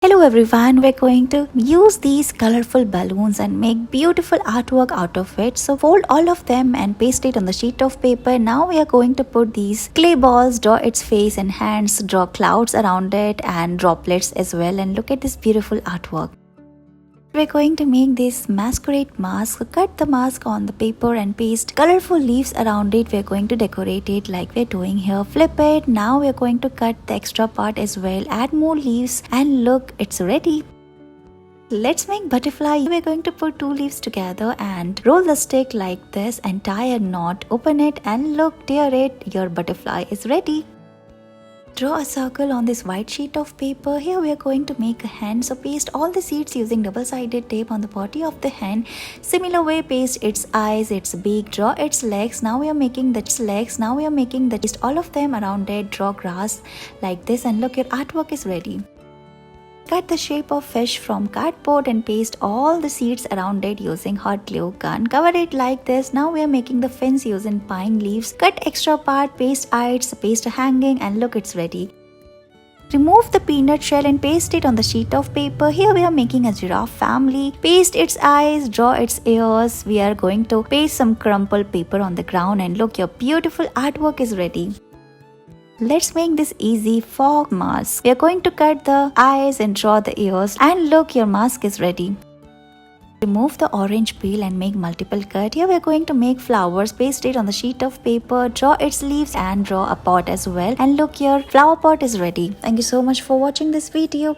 Hello everyone, we're going to use these colorful balloons and make beautiful artwork out of it. So fold all of them and paste it on the sheet of paper. Now we are going to put these clay balls, draw its face and hands, draw clouds around it and droplets as well, and look at this beautiful artwork. We're going to make this masquerade mask. Cut the mask on the paper and paste colorful leaves around it. We're going to decorate it like we're doing here. Flip it. Now we're going to cut the extra part as well. Add more leaves and look, it's ready. Let's make butterfly. We're going to put two leaves together and roll the stick like this and tie a knot. Open it and look, tear it. Your butterfly is ready. Draw a circle on this white sheet of paper. Here we are going to make a hen. So paste all the seeds using double-sided tape on the body of the hen. Similar way, paste its eyes, its beak, draw its legs. Now we are making the legs. Now we are making the paste all of them around it. Draw grass like this and look, your artwork is ready. Cut the shape of fish from cardboard and paste all the seeds around it using hot glue gun. Cover it like this. Now we are making the fins using pine leaves. Cut extra part, paste eyes, paste a hanging and look, it's ready. Remove the peanut shell and paste it on the sheet of paper. Here we are making a giraffe family. Paste its eyes, draw its ears. We are going to paste some crumpled paper on the ground and look, your beautiful artwork is ready. Let's make this easy fog mask. We are going to cut the eyes and draw the ears and look, your mask is ready. Remove the orange peel and make multiple cut. Here we are going to make flowers. Paste it on the sheet of paper, draw its leaves and draw a pot as well, and look, your flower pot is ready. Thank you so much for watching this video.